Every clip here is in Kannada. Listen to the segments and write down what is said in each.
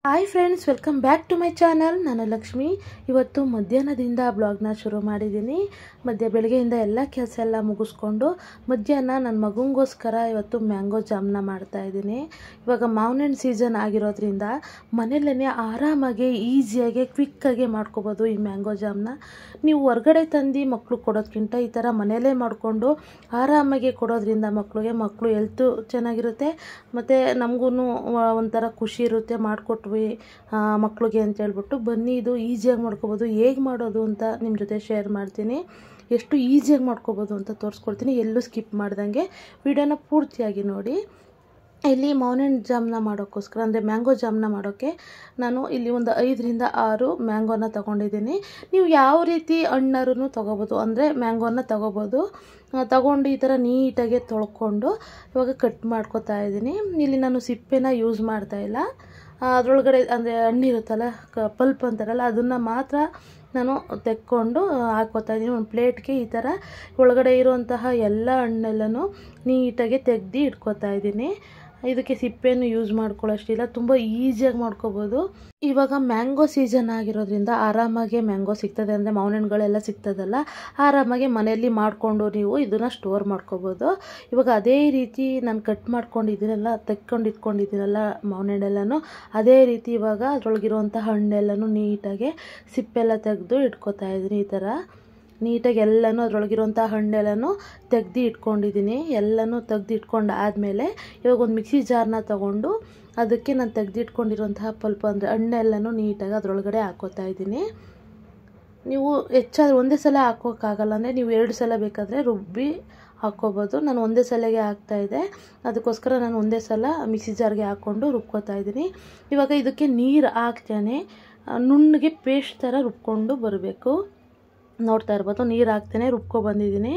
Hi friends, welcome back to my channel. ನಾನು ಲಕ್ಷ್ಮಿ. ಇವತ್ತು ಮಧ್ಯಾಹ್ನದಿಂದ ಬ್ಲಾಗ್ನ ಶುರು ಮಾಡಿದ್ದೀನಿ. ಬೆಳಗ್ಗೆಯಿಂದ ಎಲ್ಲ ಕೆಲಸ ಎಲ್ಲ ಮುಗಿಸ್ಕೊಂಡು ಮಧ್ಯಾಹ್ನ ನನ್ನ ಮಗುಂಗೋಸ್ಕರ ಇವತ್ತು ಮ್ಯಾಂಗೋ ಜಾಮ್ನ ಮಾಡ್ತಾಯಿದ್ದೀನಿ. ಇವಾಗ ಮಾವಿನ ಹಣ್ಣು ಸೀಸನ್ ಆಗಿರೋದ್ರಿಂದ ಮನೆಯಲ್ಲೇ ಆರಾಮಾಗಿ ಈಸಿಯಾಗಿ ಕ್ವಿಕ್ಕಾಗಿ ಮಾಡ್ಕೋಬೋದು ಈ ಮ್ಯಾಂಗೋ ಜಾಮ್ನ. ನೀವು ಹೊರ್ಗಡೆ ತಂದು ಮಕ್ಕಳು ಕೊಡೋದಕ್ಕಿಂತ ಈ ಥರ ಮನೆಯಲ್ಲೇ ಮಾಡಿಕೊಂಡು ಆರಾಮಾಗಿ ಕೊಡೋದ್ರಿಂದ ಮಕ್ಕಳು ಹೆಲ್ತು ಚೆನ್ನಾಗಿರುತ್ತೆ, ಮತ್ತು ನಮಗೂ ಒಂಥರ ಖುಷಿ ಇರುತ್ತೆ. ಮಾಡಿಕೊಟ್ವಿ ಮಕ್ಕಳಿಗೆ ಅಂತ ಹೇಳ್ಬಿಟ್ಟು ಬನ್ನಿ, ಇದು ಈಸಿಯಾಗಿ ಮಾಡ್ಕೋಬೋದು. ಹೇಗೆ ಮಾಡೋದು ಅಂತ ನಿಮ್ಮ ಜೊತೆ ಶೇರ್ ಮಾಡ್ತೀನಿ. ಎಷ್ಟು ಈಸಿಯಾಗಿ ಮಾಡ್ಕೋಬೋದು ಅಂತ ತೋರಿಸ್ಕೊಡ್ತೀನಿ. ಎಲ್ಲೂ ಸ್ಕಿಪ್ ಮಾಡ್ದಂಗೆ ವಿಡಿಯೋನ ಪೂರ್ತಿಯಾಗಿ ನೋಡಿ. ಇಲ್ಲಿ ಮಾವಿನ ಹಣ್ಣು ಜಾಮ್ನ ಮಾಡೋಕ್ಕೋಸ್ಕರ, ಅಂದರೆ ಮ್ಯಾಂಗೋ ಜಾಮ್ನ ಮಾಡೋಕ್ಕೆ ನಾನು ಇಲ್ಲಿ ಒಂದು 5 ರಿಂದ 6 ಮ್ಯಾಂಗೋನ ತೊಗೊಂಡಿದ್ದೀನಿ. ನೀವು ಯಾವ ರೀತಿ ಹಣ್ಣಾರು ತೊಗೋಬೋದು, ಅಂದರೆ ಮ್ಯಾಂಗೋನ ತೊಗೊಂಡು ಈ ಥರ ನೀಟಾಗಿ ತೊಳ್ಕೊಂಡು ಇವಾಗ ಕಟ್ ಮಾಡ್ಕೊತಾ ಇದ್ದೀನಿ. ಇಲ್ಲಿ ನಾನು ಸಿಪ್ಪೆನ ಯೂಸ್ ಮಾಡ್ತಾಯಿಲ್ಲ. ಅದರೊಳಗಡೆ ಅಂದರೆ ಹಣ್ಣಿರುತ್ತಲ್ಲ, ಪಲ್ಪ್ ಅಂತಾರಲ್ಲ, ಅದನ್ನು ಮಾತ್ರ ನಾನು ತೆಕ್ಕೊಂಡು ಹಾಕ್ಕೋತಾ ಇದ್ದೀನಿ ಒಂದು ಪ್ಲೇಟ್ಗೆ. ಈ ಥರ ಒಳಗಡೆ ಇರುವಂತಹ ಎಲ್ಲ ಹಣ್ಣೆಲ್ಲನೂ ನೀಟಾಗಿ ತೆಗ್ದು ಇಟ್ಕೋತಾ ಇದ್ದೀನಿ. ಇದಕ್ಕೆ ಸಿಪ್ಪೆಯನ್ನು ಯೂಸ್ ಮಾಡ್ಕೊಳ್ಳೋಷ್ಟಿಲ್ಲ, ತುಂಬ ಈಸಿಯಾಗಿ ಮಾಡ್ಕೋಬೋದು. ಇವಾಗ ಮ್ಯಾಂಗೋ ಸೀಸನ್ ಆಗಿರೋದ್ರಿಂದ ಆರಾಮಾಗಿ ಮ್ಯಾಂಗೋ ಸಿಗ್ತದೆ, ಅಂದರೆ ಮಾವಿನ ಹಣ್ಣುಗಳೆಲ್ಲ ಸಿಗ್ತದಲ್ಲ, ಆರಾಮಾಗಿ ಮನೆಯಲ್ಲಿ ಮಾಡಿಕೊಂಡು ನೀವು ಇದನ್ನು ಸ್ಟೋರ್ ಮಾಡ್ಕೋಬೋದು. ಇವಾಗ ಅದೇ ರೀತಿ ನಾನು ಕಟ್ ಮಾಡ್ಕೊಂಡಿದ್ದೀನಲ್ಲ, ತೆಕ್ಕೊಂಡು ಇಟ್ಕೊಂಡಿದ್ದೀನಲ್ಲ ಮಾವಿನ ಹಣ್ಣೆಲ್ಲನೂ, ಅದೇ ರೀತಿ ಇವಾಗ ಅದರೊಳಗಿರುವಂಥ ಹಣ್ಣೆಲ್ಲನೂ ನೀಟಾಗಿ ಸಿಪ್ಪೆಲ್ಲ ತೆಗೆದು ಇಟ್ಕೋತಾ ಇದ್ದೀನಿ. ಈ ಥರ ನೀಟಾಗಿ ಎಲ್ಲನೂ ಅದರೊಳಗಿರುವಂಥ ಹಣ್ಣೆಲ್ಲನೂ ತೆಗ್ದು ಇಟ್ಕೊಂಡಿದ್ದೀನಿ. ಎಲ್ಲನೂ ತೆಗ್ದು ಇಟ್ಕೊಂಡು ಆದಮೇಲೆ ಇವಾಗ ಒಂದು ಮಿಕ್ಸಿ ಜಾರ್ನ ತೊಗೊಂಡು ಅದಕ್ಕೆ ನಾನು ತೆಗ್ದಿಟ್ಕೊಂಡಿರುವಂತಹ ಪಲ್ಪ್, ಅಂದರೆ ಹಣ್ಣೆಲ್ಲನೂ ನೀಟಾಗಿ ಅದರೊಳಗಡೆ ಹಾಕ್ಕೋತಾ ಇದ್ದೀನಿ. ನೀವು ಹೆಚ್ಚಾದ್ರೆ ಒಂದೇ ಸಲ ಹಾಕೋಕ್ಕಾಗಲ್ಲ, ಅಂದರೆ ನೀವು 2 ಸಲ ಬೇಕಾದರೆ ರುಬ್ಬಿ ಹಾಕ್ಕೋಬೋದು. ನಾನು ಒಂದೇ ಸಲಗೆ ಹಾಕ್ತಾಯಿದ್ದೆ, ಅದಕ್ಕೋಸ್ಕರ ನಾನು ಒಂದೇ ಸಲ ಮಿಕ್ಸಿ ಜಾರ್ಗೆ ಹಾಕ್ಕೊಂಡು ರುಬ್ಕೋತಾ ಇದ್ದೀನಿ. ಇವಾಗ ಇದಕ್ಕೆ ನೀರು ಹಾಕ್ತೇನೆ, ನುಣ್ಣಗೆ ಪೇಸ್ಟ್ ಥರ ರುಬ್ಕೊಂಡು ಬರಬೇಕು. ನೋಡ್ತಾ ಇರ್ಬೋದು, ನೀರು ಹಾಕ್ತೇನೆ ರುಬ್ಕೊಬಂದಿದ್ದೀನಿ,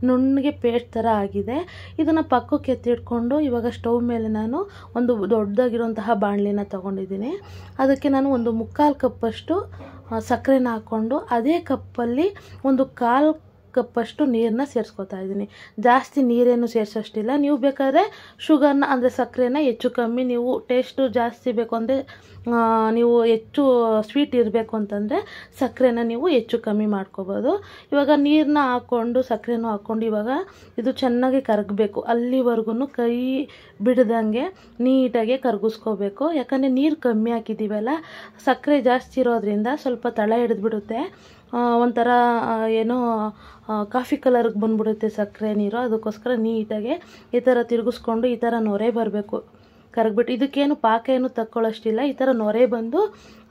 ನುಣ್ಣಗೆ ಪೇಸ್ಟ್ ಥರ ಆಗಿದೆ. ಇದನ್ನು ಪಕ್ಕಕ್ಕೆ ಎತ್ತಿಟ್ಕೊಂಡು ಇವಾಗ ಸ್ಟವ್ ಮೇಲೆ ನಾನು ಒಂದು ದೊಡ್ಡದಾಗಿರುವಂತಹ ಬಾಣಲಿನ ತೊಗೊಂಡಿದ್ದೀನಿ. ಅದಕ್ಕೆ ನಾನು ಒಂದು 3/4 ಕಪ್ಪಷ್ಟು ಸಕ್ಕರೆನ ಹಾಕ್ಕೊಂಡು ಅದೇ ಕಪ್ಪಲ್ಲಿ ಒಂದು 1/4 ಕಪ್ಪಷ್ಟು ನೀರನ್ನ ಸೇರಿಸ್ಕೊತಾ ಇದ್ದೀನಿ. ಜಾಸ್ತಿ ನೀರೇನು ಸೇರಿಸೋಷ್ಟಿಲ್ಲ. ನೀವು ಬೇಕಾದರೆ ಶುಗರ್ನ, ಅಂದರೆ ಸಕ್ಕರೆನ ಹೆಚ್ಚು ಕಮ್ಮಿ, ನೀವು ಟೇಸ್ಟು ಜಾಸ್ತಿ ಬೇಕು ಅಂದರೆ, ನೀವು ಹೆಚ್ಚು ಸ್ವೀಟ್ ಇರಬೇಕು ಅಂತಂದರೆ ಸಕ್ಕರೆನ ನೀವು ಹೆಚ್ಚು ಕಮ್ಮಿ ಮಾಡ್ಕೋಬೋದು. ಇವಾಗ ನೀರನ್ನ ಹಾಕ್ಕೊಂಡು ಸಕ್ಕರೆನೂ ಹಾಕ್ಕೊಂಡು ಇವಾಗ ಇದು ಚೆನ್ನಾಗಿ ಕರಗಬೇಕು. ಅಲ್ಲಿವರೆಗೂ ಕೈ ಬಿಡ್ದಂಗೆ ನೀಟಾಗಿ ಕರಗಿಸ್ಕೋಬೇಕು. ಯಾಕಂದರೆ ನೀರು ಕಮ್ಮಿ ಹಾಕಿದ್ದೀವಲ್ಲ, ಸಕ್ಕರೆ ಜಾಸ್ತಿ ಇರೋದ್ರಿಂದ ಸ್ವಲ್ಪ ತಳ ಹಿಡಿದ್ಬಿಡುತ್ತೆ, ಒಂಥರ ಏನೋ ಕಾಫಿ ಕಲರ್ಗೆ ಬಂದ್ಬಿಡುತ್ತೆ ಸಕ್ಕರೆ ನೀರು. ಅದಕ್ಕೋಸ್ಕರ ನೀಟಾಗಿ ಈ ಥರ ತಿರುಗಿಸ್ಕೊಂಡು ಈ ಥರ ನೊರೆ ಬರಬೇಕು, ಕರಗ್ಬಿಟ್ಟು. ಇದಕ್ಕೇನು ಪಾಕ ಏನು ತಕ್ಕೊಳ್ಳೋಷ್ಟಿಲ್ಲ, ಈ ಥರ ನೊರೆ ಬಂದು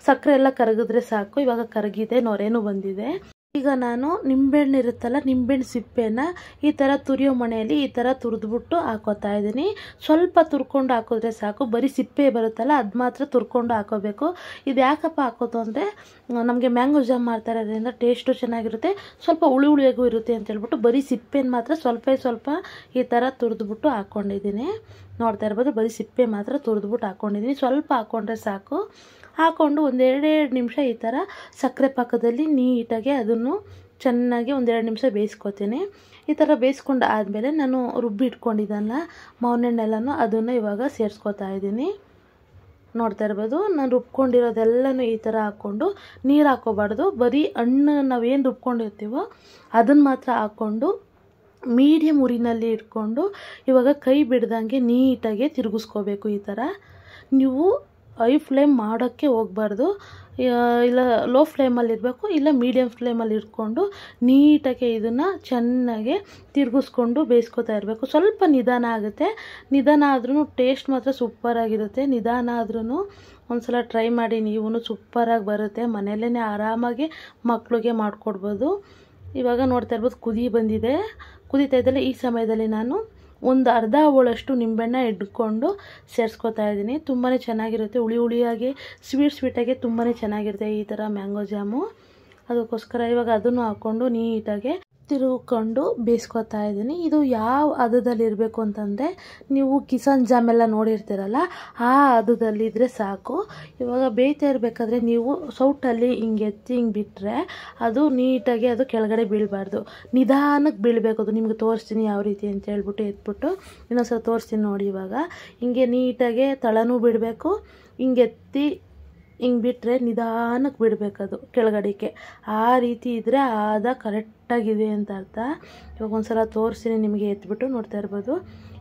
ಸಕ್ಕರೆ ಎಲ್ಲ ಕರಗಿದ್ರೆ ಸಾಕು. ಇವಾಗ ಕರಗಿದೆ, ನೊರೆನೂ ಬಂದಿದೆ. ಈಗ ನಾನು ನಿಂಬೆಹಣ್ಣು ಇರುತ್ತಲ್ಲ, ನಿಂಬೆಹಣ್ಣು ಸಿಪ್ಪೆನ ಈ ಥರ ತುರಿಯೋ ಮನೆಯಲ್ಲಿ ಈ ಥರ ತುರಿದ್ಬಿಟ್ಟು ಹಾಕೋತಾ ಇದ್ದೀನಿ. ಸ್ವಲ್ಪ ತುರ್ಕೊಂಡು ಹಾಕಿದ್ರೆ ಸಾಕು, ಬರೀ ಸಿಪ್ಪೆ ಬರುತ್ತಲ್ಲ ಅದು ಮಾತ್ರ ತುರ್ಕೊಂಡು ಹಾಕೋಬೇಕು. ಇದು ಯಾಕಪ್ಪ ಹಾಕೋದು ಅಂದರೆ, ನಮಗೆ ಮ್ಯಾಂಗೋ ಜಾಮ್ ಮಾಡ್ತಾ ಇರೋದ್ರಿಂದ ಟೇಸ್ಟು ಚೆನ್ನಾಗಿರುತ್ತೆ, ಸ್ವಲ್ಪ ಹುಳಿಯಾಗೂ ಇರುತ್ತೆ ಅಂತ ಹೇಳ್ಬಿಟ್ಟು ಬರೀ ಸಿಪ್ಪೆನ ಮಾತ್ರ ಸ್ವಲ್ಪ ಈ ಥರ ತುರಿದ್ಬಿಟ್ಟು ಹಾಕ್ಕೊಂಡಿದ್ದೀನಿ. ನೋಡ್ತಾ ಇರ್ಬೋದು, ಬರೀ ಸಿಪ್ಪೆ ಮಾತ್ರ ತುರಿದ್ಬಿಟ್ಟು ಹಾಕ್ಕೊಂಡಿದ್ದೀನಿ. ಸ್ವಲ್ಪ ಹಾಕ್ಕೊಂಡ್ರೆ ಸಾಕು. ಹಾಕ್ಕೊಂಡು ಒಂದು 2 ನಿಮಿಷ ಈ ಥರ ಸಕ್ಕರೆ ಪಾಕದಲ್ಲಿ ನೀಟಾಗಿ ಅದನ್ನು ಚೆನ್ನಾಗಿ ಒಂದು 2 ನಿಮಿಷ ಬೇಯಿಸ್ಕೊತೀನಿ. ಈ ಥರ ಬೇಯಿಸ್ಕೊಂಡು ಆದಮೇಲೆ ನಾನು ರುಬ್ಬಿ ಇಟ್ಕೊಂಡಿದ್ದಲ್ಲ ಮಾವಿನ ಹಣ್ಣೆಲ್ಲನೂ ಅದನ್ನು ಇವಾಗ ಸೇರಿಸ್ಕೊತಾ ಇದ್ದೀನಿ. ನೋಡ್ತಾ ಇರ್ಬೋದು, ನಾನು ರುಬ್ಕೊಂಡಿರೋದೆಲ್ಲನೂ ಈ ಥರ ಹಾಕ್ಕೊಂಡು, ನೀರು ಹಾಕ್ಕೋಬಾರ್ದು, ಬರೀ ಹಣ್ಣು ನಾವೇನು ರುಬ್ಕೊಂಡಿರ್ತೀವೋ ಅದನ್ನು ಮಾತ್ರ ಹಾಕ್ಕೊಂಡು ಮೀಡಿಯಮ್ ಉರಿನಲ್ಲಿ ಇಟ್ಕೊಂಡು ಇವಾಗ ಕೈ ಬಿಡ್ದಂಗೆ ನೀಟಾಗಿ ತಿರುಗಿಸ್ಕೋಬೇಕು. ಈ ಥರ ನೀವು ಹೈ ಫ್ಲೇಮ್ ಮಾಡೋಕ್ಕೆ ಹೋಗಬಾರ್ದು, ಇಲ್ಲ ಲೋ ಫ್ಲೇಮಲ್ಲಿ ಇರಬೇಕು, ಇಲ್ಲ ಮೀಡಿಯಮ್ ಫ್ಲೇಮಲ್ಲಿ ಇಟ್ಕೊಂಡು ನೀಟಾಗಿ ಇದನ್ನು ಚೆನ್ನಾಗಿ ತಿರುಗಿಸ್ಕೊಂಡು ಬೇಯಿಸ್ಕೊತಾ ಇರಬೇಕು. ಸ್ವಲ್ಪ ನಿಧಾನ ಆಗುತ್ತೆ, ನಿಧಾನ ಆದ್ರೂ ಟೇಸ್ಟ್ ಮಾತ್ರ ಸೂಪರಾಗಿರುತ್ತೆ. ನಿಧಾನ ಆದ್ರೂ ಒಂದ್ಸಲ ಟ್ರೈ ಮಾಡಿ, ನೀವು ಸೂಪರಾಗಿ ಬರುತ್ತೆ. ಮನೆಯಲ್ಲೇ ಆರಾಮಾಗಿ ಮಕ್ಕಳಿಗೆ ಮಾಡಿಕೊಡ್ಬೋದು. ಇವಾಗ ನೋಡ್ತಾ ಇರ್ಬೋದು, ಕುದೀತಾ ಇದ್ದಲ್ಲಿ ಈ ಸಮಯದಲ್ಲಿ ನಾನು ಒಂದು ಅರ್ಧ ಹೋಳಷ್ಟು ನಿಂಬೆಹಣ್ಣ ಹಿಡ್ಕೊಂಡು ಸೇರಿಸ್ಕೊತಾ ಇದ್ದೀನಿ. ತುಂಬಾ ಚೆನ್ನಾಗಿರುತ್ತೆ, ಹುಳಿಯಾಗಿ ಸ್ವೀಟಾಗಿ ತುಂಬಾ ಚೆನ್ನಾಗಿರುತ್ತೆ ಈ ಥರ ಮ್ಯಾಂಗೋ ಜಾಮು. ಅದಕ್ಕೋಸ್ಕರ ಇವಾಗ ಅದನ್ನು ಹಾಕ್ಕೊಂಡು ನೀಟಾಗಿ ತಿರುಗಿಕೊಂಡು ಬೇಯಿಸ್ಕೊತಾ ಇದ್ದೀನಿ. ಇದು ಯಾವ ಹದದಲ್ಲಿ ಇರಬೇಕು ಅಂತಂದರೆ, ನೀವು ಕಿಸಾನ್ ಜಾಮ್ ಎಲ್ಲ ನೋಡಿರ್ತೀರಲ್ಲ, ಆ ಹದದಲ್ಲಿದ್ದರೆ ಸಾಕು. ಇವಾಗ ಬೇಯ್ತಾ ಇರಬೇಕಾದ್ರೆ ನೀವು ಸೌಟಲ್ಲಿ ಹಿಂಗೆ ಎತ್ತಿ ಹಿಂಗೆ ಬಿಟ್ಟರೆ ಅದು ನೀಟಾಗಿ ಅದು ಕೆಳಗಡೆ ಬೀಳಬಾರ್ದು, ನಿಧಾನಕ್ಕೆ ಬೀಳಬೇಕು. ಅದು ನಿಮ್ಗೆ ತೋರಿಸ್ತೀನಿ ಯಾವ ರೀತಿ ಅಂತ ಹೇಳ್ಬಿಟ್ಟು ಎತ್ಬಿಟ್ಟು ಇನ್ನೊಂದ್ಸಲ ತೋರಿಸ್ತೀನಿ ನೋಡಿ. ಇವಾಗ ಹಿಂಗೆ ನೀಟಾಗಿ ತಳನೂ ಬಿಡಬೇಕು, ಹಿಂಗೆ ಎತ್ತಿ ಹಿಂಗೆ ಬಿಟ್ಟರೆ ನಿಧಾನಕ್ಕೆ ಬಿಡಬೇಕದು ಕೆಳಗಡೆಗೆ. ಆ ರೀತಿ ಇದ್ದರೆ ಆದ ಕರೆಕ್ಟಾಗಿದೆ ಅಂತ ಅರ್ಥ. ಇವಾಗ ಒಂದ್ಸಲ ತೋರಿಸ್ತೀನಿ ನಿಮಗೆ, ಎತ್ಬಿಟ್ಟು ನೋಡ್ತಾ ಇರ್ಬೋದು.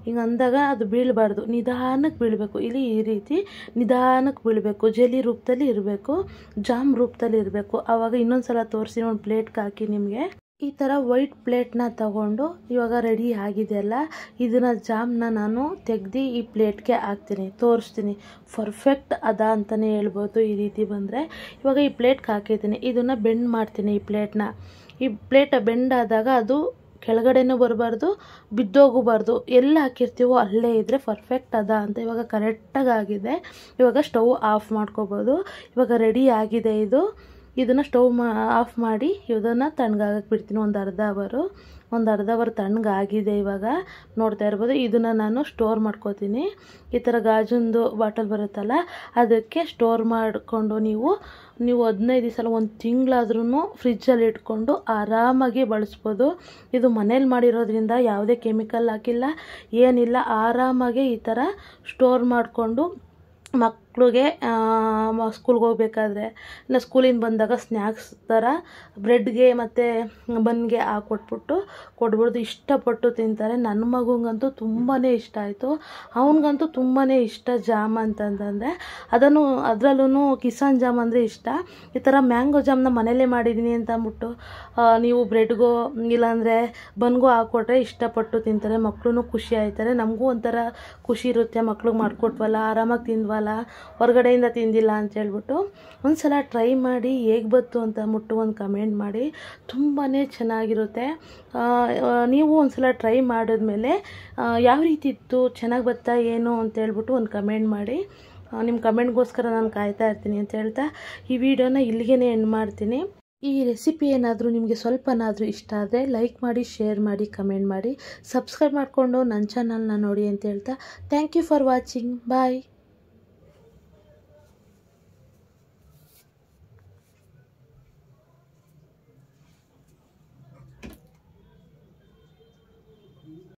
ಹಿಂಗೆ ಅಂದಾಗ ಅದು ಬೀಳಬಾರ್ದು, ನಿಧಾನಕ್ಕೆ ಬೀಳಬೇಕು. ಇಲ್ಲಿ ಈ ರೀತಿ ನಿಧಾನಕ್ಕೆ ಬೀಳಬೇಕು, ಜೆಲಿ ರೂಪದಲ್ಲಿ ಇರಬೇಕು, ಜಾಮ್ ರೂಪದಲ್ಲಿ ಇರಬೇಕು. ಆವಾಗ ಇನ್ನೊಂದು ಸಲ ತೋರಿಸಿ ಒಂದು ಪ್ಲೇಟ್ಗೆ ಹಾಕಿ ನಿಮಗೆ. ಈ ಥರ ವೈಟ್ ಪ್ಲೇಟ್ನ ತಗೊಂಡು ಇವಾಗ ರೆಡಿ ಆಗಿದೆ ಅಲ್ಲ, ಇದನ್ನು ಜಾಮ್ನ ನಾನು ತೆಗ್ದು ಈ ಪ್ಲೇಟ್ಗೆ ಹಾಕ್ತೀನಿ, ತೋರಿಸ್ತೀನಿ. ಪರ್ಫೆಕ್ಟ್ ಅದ ಅಂತಲೇ ಹೇಳ್ಬೋದು ಈ ರೀತಿ ಬಂದರೆ. ಇವಾಗ ಈ ಪ್ಲೇಟ್ಗೆ ಹಾಕಿದ್ದೀನಿ, ಇದನ್ನು ಬೆಂಡ್ ಮಾಡ್ತೀನಿ. ಈ ಪ್ಲೇಟ್ ಬೆಂಡ್ ಆದಾಗ ಅದು ಕೆಳಗಡೆನೂ ಬರಬಾರ್ದು, ಬಿದ್ದೋಗಬಾರ್ದು. ಎಲ್ಲಿ ಹಾಕಿರ್ತೀವೋ ಅಲ್ಲೇ ಇದ್ದರೆ ಪರ್ಫೆಕ್ಟ್ ಅದ ಅಂತ. ಇವಾಗ ಕರೆಕ್ಟಾಗಿ ಆಗಿದೆ. ಇವಾಗ ಸ್ಟವ್ ಆಫ್ ಮಾಡ್ಕೋಬೋದು. ಇವಾಗ ರೆಡಿ ಆಗಿದೆ ಇದು. ಇದನ್ನು ಸ್ಟವ್ ಆಫ್ ಮಾಡಿ ಇದನ್ನು ತಣ್ಣಗಾಗಕ್ಕೆ ಬಿಡ್ತೀನಿ ಒಂದು ಅರ್ಧ ಅವರ್ ತಣ್ಣಗಾಗಿದೆ. ಇವಾಗ ನೋಡ್ತಾ ಇರ್ಬೋದು. ಇದನ್ನು ನಾನು ಸ್ಟೋರ್ ಮಾಡ್ಕೋತೀನಿ. ಈ ಥರ ಗಾಜಿಂದು ಬಾಟಲ್ ಬರುತ್ತಲ್ಲ, ಅದಕ್ಕೆ ಸ್ಟೋರ್ ಮಾಡಿಕೊಂಡು ನೀವು 15 ದಿವಸ, ಒಂದು ತಿಂಗಳಾದ್ರೂ ಫ್ರಿಜ್ಜಲ್ಲಿ ಇಟ್ಕೊಂಡು ಆರಾಮಾಗಿ ಬಳಸ್ಬೋದು. ಇದು ಮನೇಲಿ ಮಾಡಿರೋದ್ರಿಂದ ಯಾವುದೇ ಕೆಮಿಕಲ್ ಹಾಕಿಲ್ಲ, ಏನಿಲ್ಲ. ಆರಾಮಾಗಿ ಈ ಥರ ಸ್ಟೋರ್ ಮಾಡಿಕೊಂಡು ಮಕ್ಕಳಿಗೆ ಸ್ಕೂಲ್ಗೆ ಹೋಗ್ಬೇಕಾದ್ರೆ ಇಲ್ಲ ಸ್ಕೂಲಿಂದ ಬಂದಾಗ ಸ್ನ್ಯಾಕ್ಸ್ ಥರ ಬ್ರೆಡ್ಗೆ ಮತ್ತು ಬನ್ಗೆ ಕೊಟ್ಬಿಡ್ದು. ಇಷ್ಟಪಟ್ಟು ತಿಂತಾರೆ. ನನ್ನ ಮಗುಂಗಂತೂ ತುಂಬಾ ಇಷ್ಟ ಆಯಿತು. ಅವನಿಗಂತೂ ತುಂಬಾ ಇಷ್ಟ ಜಾಮ್ ಅಂತಂದರೆ. ಅದರಲ್ಲೂ ಕಿಸಾನ್ ಜಾಮ್ ಅಂದರೆ ಇಷ್ಟ. ಈ ಥರ ಮ್ಯಾಂಗೋ ಜಾಮ್ನ ಮನೇಲೇ ಮಾಡಿದ್ದೀನಿ ಅಂತ ಅಂದ್ಬಿಟ್ಟು ನೀವು ಬ್ರೆಡ್ಗೋ ಇಲ್ಲಾಂದರೆ ಬನ್ಗೋ ಹಾಕ್ಕೊಟ್ರೆ ಇಷ್ಟಪಟ್ಟು ತಿಂತಾರೆ. ಮಕ್ಕಳು ಖುಷಿ ಆಯ್ತಾರೆ. ನಮಗೂ ಒಂಥರ ಖುಷಿ ಇರುತ್ತೆ, ಮಕ್ಳಿಗೆ ಮಾಡಿಕೊಟ್ವಲ್ಲ, ಆರಾಮಾಗಿ ತಿಂದ್ವಲ್ಲ, ಹೊರಗಡೆಯಿಂದ ತಿಂದಿಲ್ಲ ಅಂತ ಹೇಳ್ಬಿಟ್ಟು. ಒಂದು ಸಲ ಟ್ರೈ ಮಾಡಿ ಹೇಗೆ ಬಂತು ಅಂತ ಅಂದ್ಬಿಟ್ಟು ಒಂದು ಕಮೆಂಟ್ ಮಾಡಿ. ತುಂಬಾ ಚೆನ್ನಾಗಿರುತ್ತೆ. ನೀವು ಒಂದು ಸಲ ಟ್ರೈ ಮಾಡಿದ್ಮೇಲೆ ಯಾವ ರೀತಿ ಇತ್ತು, ಚೆನ್ನಾಗಿ ಬರ್ತಾ ಏನು ಅಂತ ಹೇಳ್ಬಿಟ್ಟು ಒಂದು ಕಮೆಂಟ್ ಮಾಡಿ. ನಿಮ್ಮ ಕಮೆಂಟ್ಗೋಸ್ಕರ ನಾನು ಕಾಯ್ತಾ ಇರ್ತೀನಿ ಅಂತ ಹೇಳ್ತಾ ಈ ವಿಡಿಯೋನ ಇಲ್ಲಿಗೆ ಎಂಡ್ ಮಾಡ್ತೀನಿ. ಈ ರೆಸಿಪಿ ಏನಾದರೂ ನಿಮಗೆ ಸ್ವಲ್ಪನಾದರೂ ಇಷ್ಟ ಆದರೆ ಲೈಕ್ ಮಾಡಿ, ಶೇರ್ ಮಾಡಿ, ಕಮೆಂಟ್ ಮಾಡಿ, ಸಬ್ಸ್ಕ್ರೈಬ್ ಮಾಡಿಕೊಂಡು ನನ್ನ ಚಾನಲ್ನ ನೋಡಿ ಅಂತ ಹೇಳ್ತಾ thank you for watching. Bye.